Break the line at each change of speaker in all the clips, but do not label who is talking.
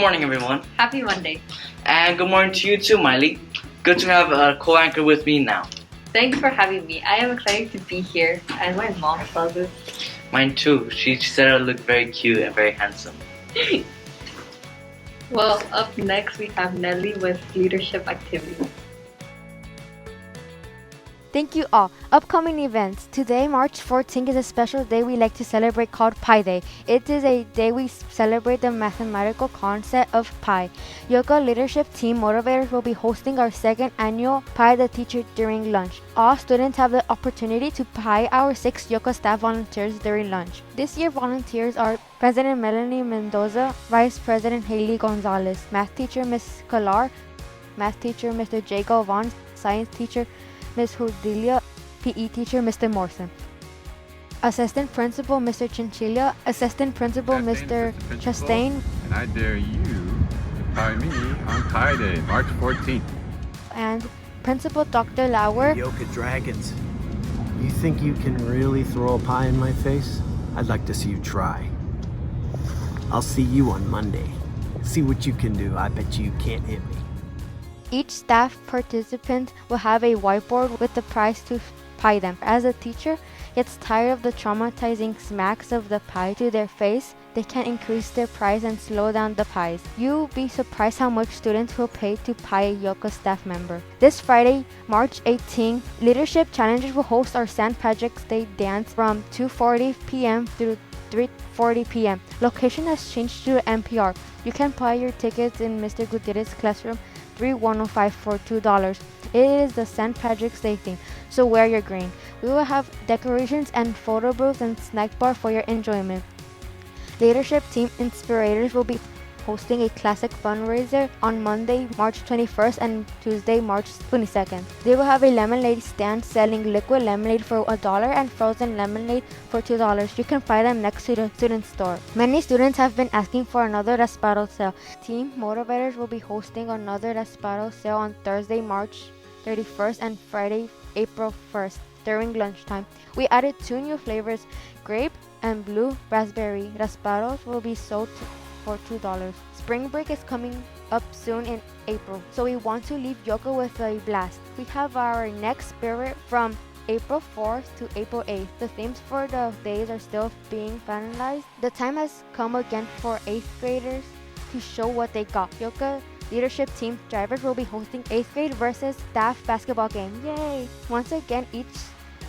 morning, everyone.
Happy Monday.
And good morning to you too, Miley. Good to have a co-anchor with me now.
Thanks for having me. I am excited to be here, and my mom loves it.
Mine too. She said I look very cute and very handsome.
Well, up next we have Nelly with leadership activities.
Thank you all. Upcoming events. Today, March 14th, is a special day we like to celebrate called Pi Day. It is a day we celebrate the mathematical concept of pi. YOKA leadership team Motivators will be hosting our second annual Pi the Teacher during lunch. All students have the opportunity to pi our 6 YOKA staff volunteers during lunch. This year, volunteers are President Melanie Mendoza, Vice President Haley Gonzalez, Math teacher Ms. Kalar, Math teacher Mr. J. Galvan, Science teacher Ms. Hudilia, PE teacher Mr. Morrison, Assistant Principal Mr. Chinchilla, Assistant Principal Mr. Chastain,
and I dare you to pi me on Pi Day, March 14th.
And Principal Dr. Lauer.
YOKA Dragons, you think you can really throw a pie in my face? I'd like to see you try. I'll see you on Monday. See what you can do. I bet you can't hit me.
Each staff participant will have a whiteboard with the prize to pie them. As a teacher gets tired of the traumatizing smacks of the pie to their face, they can increase their prize and slow down the pies. You'll be surprised how much students will pay to pie a YOKA staff member. This Friday, March 18th, Leadership Challengers will host our St. Patrick's Day dance from 2:40 p.m. through 3:40 p.m. Location has changed to NPR. You can buy your tickets in Mr. Gutierrez's classroom 3105 for $2. It is the St. Patrick's Day theme, so wear your green. We will have decorations and photo booths and snack bar for your enjoyment. Leadership team Inspirators will be hosting a classic fundraiser on Monday, March 21st and Tuesday, March 22nd. They will have a lemonade stand selling liquid lemonade for $1 and frozen lemonade for $2. You can find them next to the student store. Many students have been asking for another Raspado sale. Team Motivators will be hosting another Raspado sale on Thursday, March 31st and Friday, April 1st during lunchtime. We added 2 new flavors, grape and blue raspberry. Raspados will be sold for $2. Spring break is coming up soon in April, so we want to leave YOKA with a blast. We have our next spirit from April 4th to April 8th. The themes for the days are still being finalized. The time has come again for 8th graders to show what they got. YOKA leadership team drivers will be hosting 8th grade versus staff basketball game. Yay! Once again, each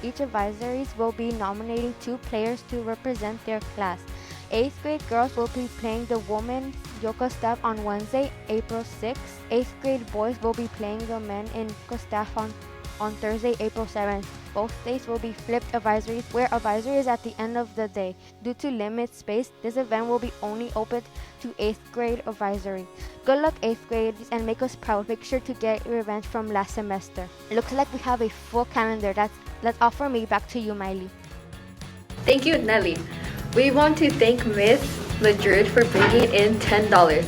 advisories will be nominating 2 players to represent their class. 8th grade girls will be playing the women's YOKA staff on Wednesday, April 6th. 8th grade boys will be playing the men in YOKA staff on Thursday, April 7th. Both days will be flipped advisories, where advisory is at the end of the day. Due to limited space, this event will be only open to 8th grade advisory. Good luck 8th graders and make us proud. Make sure to get revenge from last semester. It looks like we have a full calendar. That's all for me. Back to you, Miley.
Thank you, Nelly. We want to thank Ms. Madrid for bringing in $10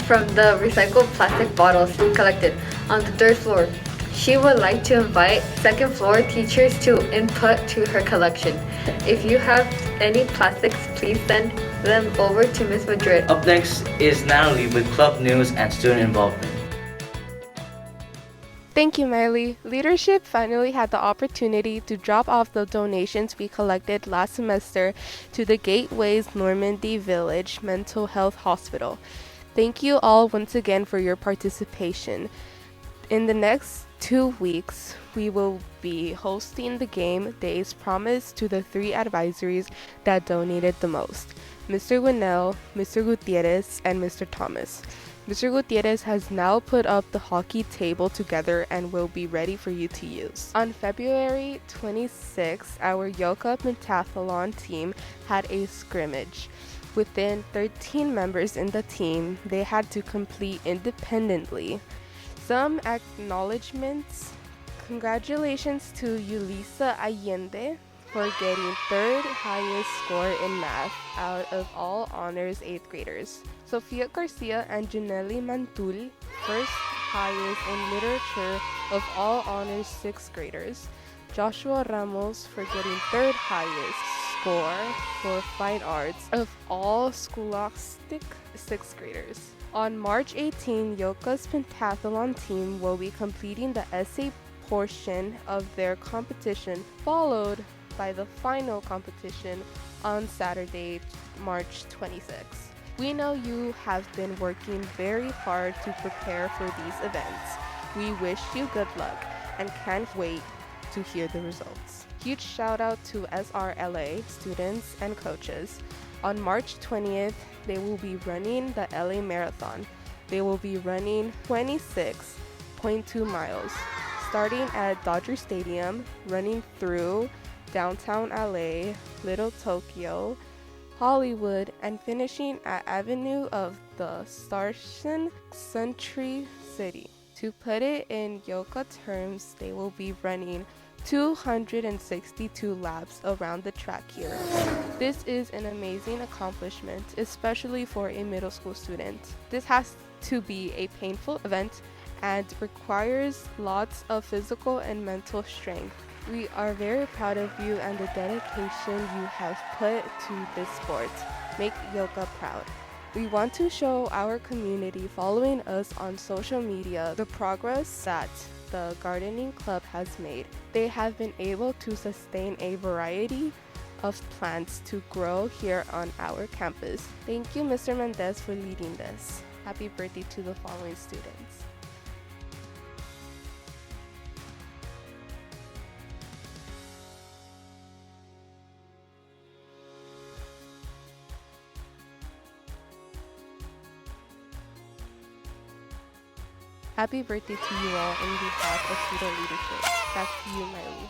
from the recycled plastic bottles we collected on the 3rd floor. She would like to invite 2nd floor teachers to input to her collection. If you have any plastics, please send them over to Ms. Madrid.
Up next is Natalie with club news and student involvement.
Thank you, Miley. Leadership finally had the opportunity to drop off the donations we collected last semester to the Gateways Normandy Village Mental Health Hospital. Thank you all once again for your participation. In the next 2 weeks, we will be hosting the game days promised to the 3 advisories that donated the most: Mr. Winnell, Mr. Gutierrez, and Mr. Thomas. Mr. Gutierrez has now put up the hockey table together and will be ready for you to use. On February 26th, our YOKA Pentathlon team had a scrimmage. Within 13 members in the team, they had to complete independently. Some acknowledgements. Congratulations to Yulisa Allende for getting 3rd highest score in math out of all honors 8th graders. Sofia Garcia and Janelli Mantul, 1st highest in literature of all honors 6th graders. Joshua Ramos for getting 3rd highest score for fine arts of all scholastic 6th graders. On March 18, YOKA's Pentathlon team will be completing the essay portion of their competition, followed by the final competition on Saturday, March 26. We know you have been working very hard to prepare for these events. We wish you good luck and can't wait to hear the results. Huge shout out to SRLA students and coaches. On March 20th, they will be running the LA Marathon. They will be running 26.2 miles, starting at Dodger Stadium, running through downtown LA, Little Tokyo, Hollywood, and finishing at Avenue of the Starson Century City. To put it in YOKA terms, they will be running 262 laps around the track here. This is an amazing accomplishment, especially for a middle school student. This has to be a painful event and requires lots of physical and mental strength. We are very proud of you and the dedication you have put to this sport. Make YOKA proud. We want to show our community following us on social media the progress that the gardening club has made. They have been able to sustain a variety of plants to grow here on our campus. Thank you, Mr. Mendez, for leading this. Happy birthday to the following students. Happy birthday to you all on behalf of student leadership. Back to you, Miley.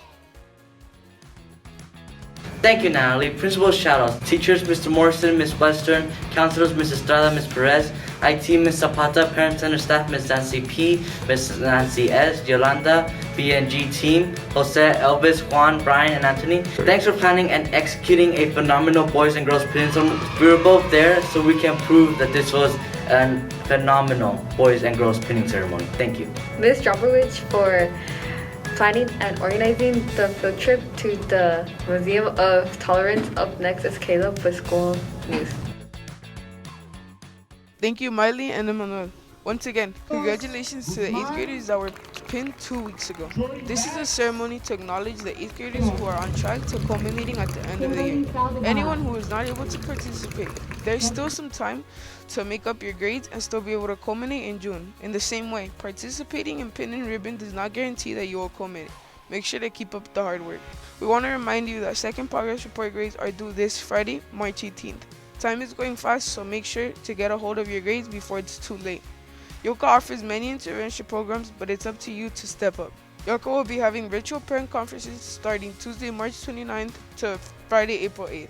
Thank you, Natalie. Principal shoutouts. Teachers, Mr. Morrison, Ms. Western. Counselors, Ms. Estrada, Ms. Perez. IT, Ms. Zapata. Parent Center staff, Ms. Nancy P., Ms. Nancy S., Yolanda, BNG team, Jose, Elvis, Juan, Brian, and Anthony. Thanks for planning and executing a phenomenal boys and girls pinning ceremony. We were both there, so we can prove that this was a phenomenal boys and girls pinning ceremony. Thank you.
Ms. Dropovich for planning and organizing the field trip to the Museum of Tolerance. Up next is Caleb with school news.
Thank you, Miley and Emmanuel. Once again, congratulations to the 8th graders that were pinned 2 weeks ago. This is a ceremony to acknowledge the 8th graders who are on track to culminating at the end of the year. Anyone who is not able to participate, there's still some time to make up your grades and still be able to culminate in June. In the same way, participating in pinning ribbon does not guarantee that you will culminate. Make sure to keep up the hard work. We want to remind you that second progress report grades are due this Friday, March 18th. Time is going fast, so make sure to get a hold of your grades before it's too late. YOKA offers many intervention programs, but it's up to you to step up. YOKA will be having virtual parent conferences starting Tuesday, March 29th to Friday, April 8th.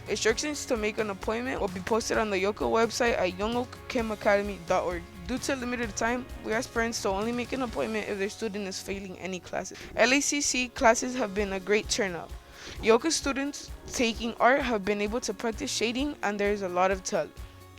Instructions to make an appointment will be posted on the YOKA website at youngoakchamacademy.org. Due to limited time, we ask parents to only make an appointment if their student is failing any classes. LACC classes have been a great turnout. YOKA students taking art have been able to practice shading, and there is a lot of talent.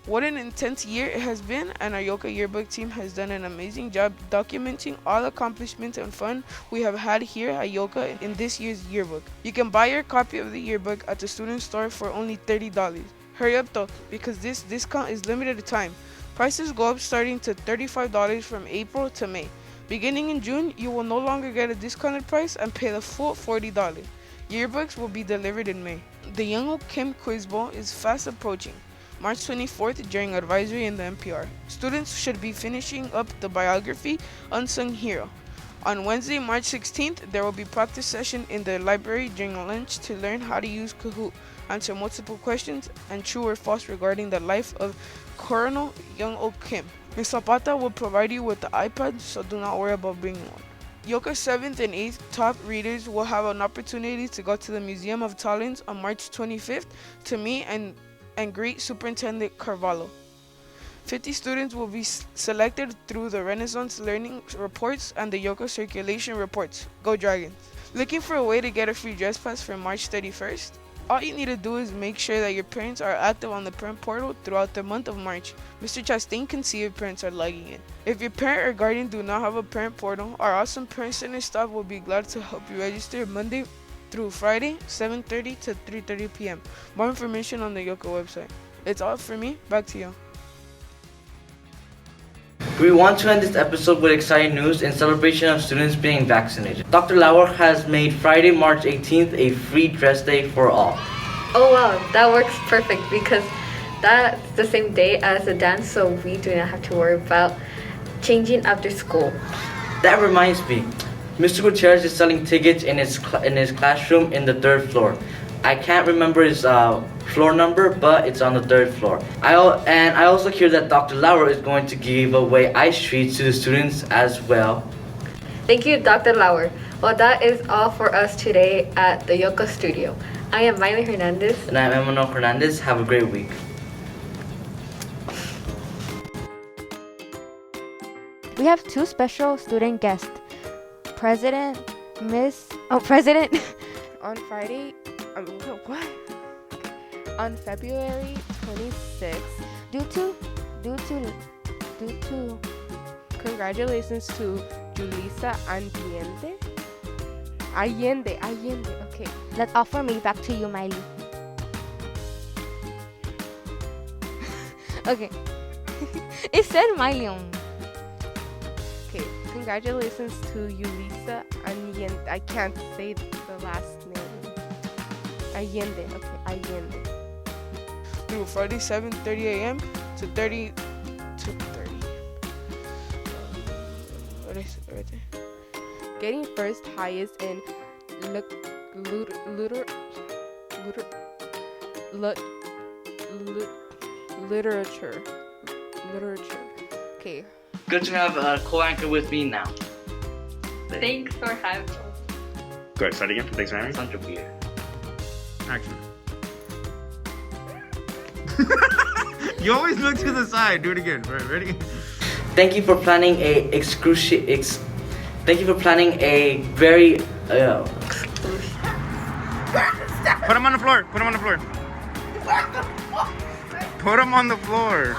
What an intense year it has been, and our YOKA yearbook team has done an amazing job documenting all accomplishments and fun we have had here at YOKA in this year's yearbook. You can buy your copy of the yearbook at the student store for only $30. Hurry up though, because this discount is limited time. Prices go up starting to $35 from April to May. Beginning in June, you will no longer get a discounted price and pay the full $40. Yearbooks will be delivered in May. The Young Oak Kim Quiz Bowl is fast approaching. March 24th during advisory in the NPR. Students should be finishing up the biography Unsung Hero. On Wednesday, March 16th, there will be practice session in the library during lunch to learn how to use Kahoot, answer multiple questions, and true or false regarding the life of Colonel Young Oak Kim. Ms. Zapata will provide you with the iPad, so do not worry about bringing one. YOKA 7th and 8th top readers will have an opportunity to go to the Museum of Tolerance on March 25th to meet and greet Superintendent Carvalho. 50 students will be selected through the Renaissance Learning Reports and the YOKA Circulation Reports. Go Dragons! Looking for a way to get a free dress pass for March 31st? All you need to do is make sure that your parents are active on the parent portal throughout the month of March. Mr. Chastain can see if parents are logging in. If your parent or guardian do not have a parent portal, our awesome Parent Center staff will be glad to help you register Monday through Friday, 7:30 to 3:30 p.m. More information on the YOKA website. It's all for me. Back to you.
We want to end this episode with exciting news in celebration of students being vaccinated. Dr. Lauer has made Friday, March 18th a free dress day for all.
Oh wow, that works perfect because that's the same day as the dance, so we do not have to worry about changing after school.
That reminds me, Mr. Gutierrez is selling tickets in his classroom in the 3rd floor. I can't remember his floor number, but it's on the 3rd floor. I also hear that Dr. Lauer is going to give away ice treats to the students as well.
Thank you, Dr. Lauer. Well, that is all for us today at the YOKA studio. I am Miley Hernandez.
And I'm Emmanuel Hernandez. Have a great week.
We have 2 special student guests. President.
On Friday, what? On February 26th,
Due to
congratulations to Julissa Allende, okay.
That's all for me. Back to you, Miley. Okay. It said Miley on.
Okay, congratulations to Julissa Allende. I can't say the last name. Allende, okay, Allende.
Through Friday 7:30 a.m. to 30. What is it right there?
Getting first highest in literature. Okay.
Good to have a co-anchor with me now.
Thanks for having us.
Go ahead, start again. Thanks for having me.
Sandra Beer.
Action. You always look to the side. Do it again. All right, ready?
Thank you for planning very
Put him on the floor. Put him on the floor. Put him on the floor.